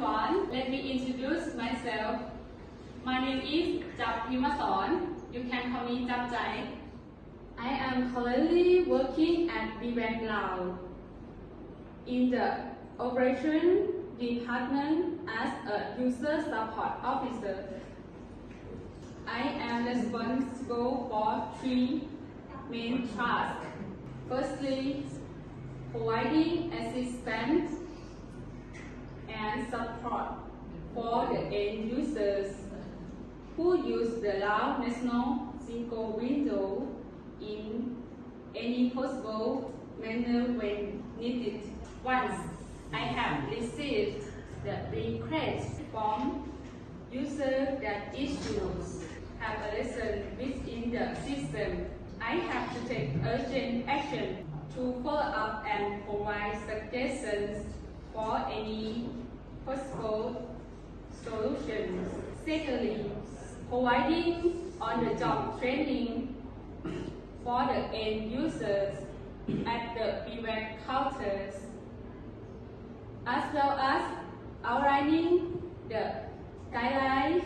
everyone, let me introduce myself. My name is Jap Pimasorn. You can call me Jap Jai. I am currently working at BBank Lao in the operation department as a user support officer. I am responsible for three main tasks. Firstly, providing assistance and support for the end users who use the Lao National Single Window in any possible manner when needed. Once I have received the request from user that issues have a lesson within the system, I have to take urgent action to follow up and provide suggestions for any possible solutions. Secondly, providing on-the-job training for the end users at the BBank counters, as well as outlining the guidelines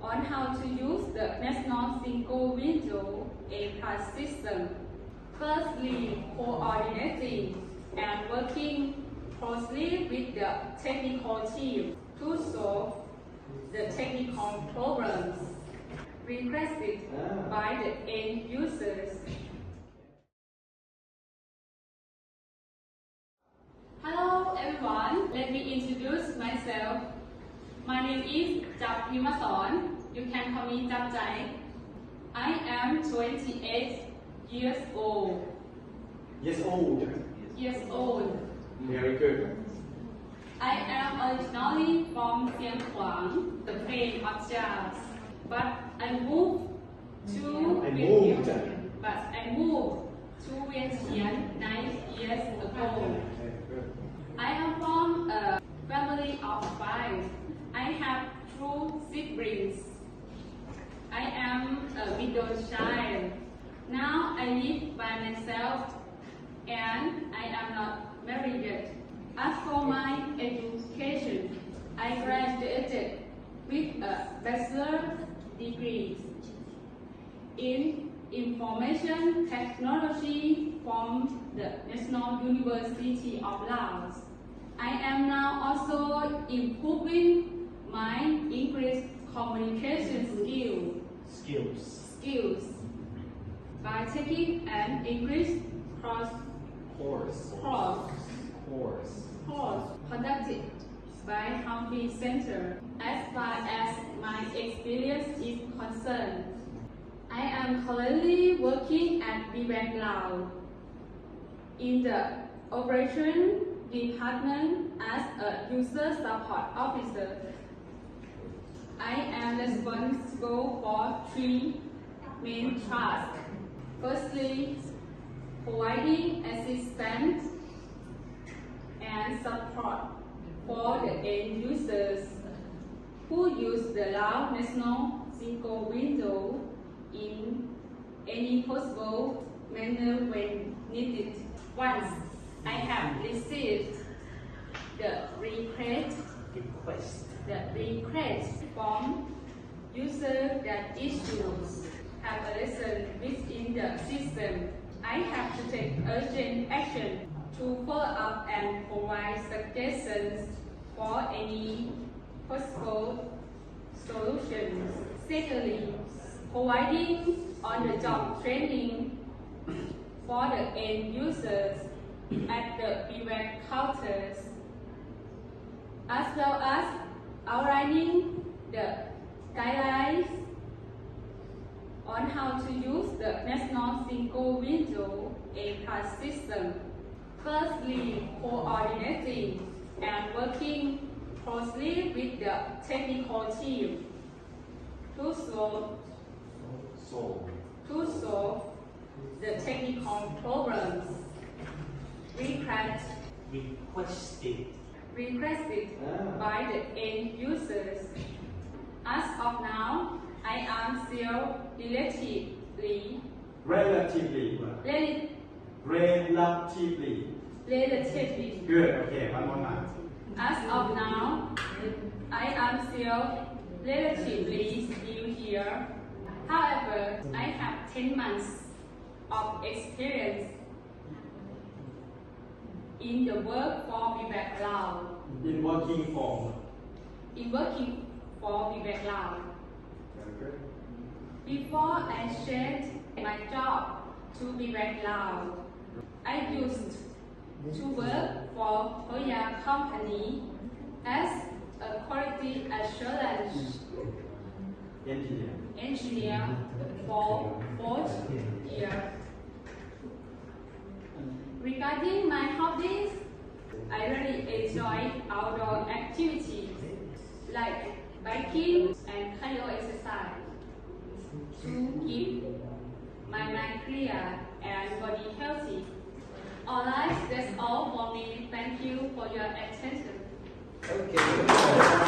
on how to use the National Single Window A+ system. Firstly, coordinating and working closely with the technical team to solve the technical problems requested by the end users. Hello everyone, let me introduce myself. My name is Jap Pimasorn. You can call me Jap Jai. I am 28 years old. Years old. Very good. I am originally from Siang Huang, the plain of Jiao, but I moved to Vientiane 9 years ago. I am from a family of 5. I have 2 siblings. I am a middle child. Now I live by myself and I am not married yet. As for my education, I graduated with a bachelor's degree in information technology from the National University of Laos. I am now also improving my English communication skills by taking an English course conducted by Humphrey Center. As far as my experience is concerned, I am currently working at BBank Lao in the operation department as a user support officer. I am responsible for 3 main tasks. Firstly, providing assistance and support for the end users who use the Lao National Single Window in any possible manner when needed. Once I have received the request from user that issues have a lesson within the system, I have to take urgent action to follow up and provide suggestions for any possible solutions. Secondly, providing on-the-job training for the end users at the BBank counters, as well as outlining the guidelines on how to use the National Single Window A+ system. Firstly, coordinating and working closely with the technical team to solve the technical problems requested by the end users. As of now, I am still relatively Relatively. Relatively. Good. Okay, one more time. As of now, I am still relatively new here. However, I have 10 months of experience in the work for Vivac Lao. In working for. In working for Vivac Lao. Okay. Before I changed my job to Vivac Lao, I used to work for Hoya Company as a quality assurance engineer for 4 years. Regarding my hobbies, I really enjoy outdoor activities like biking and cardio exercise to keep my mind clear and body healthy. Alright, that's all for me. Thank you for your attention. Okay.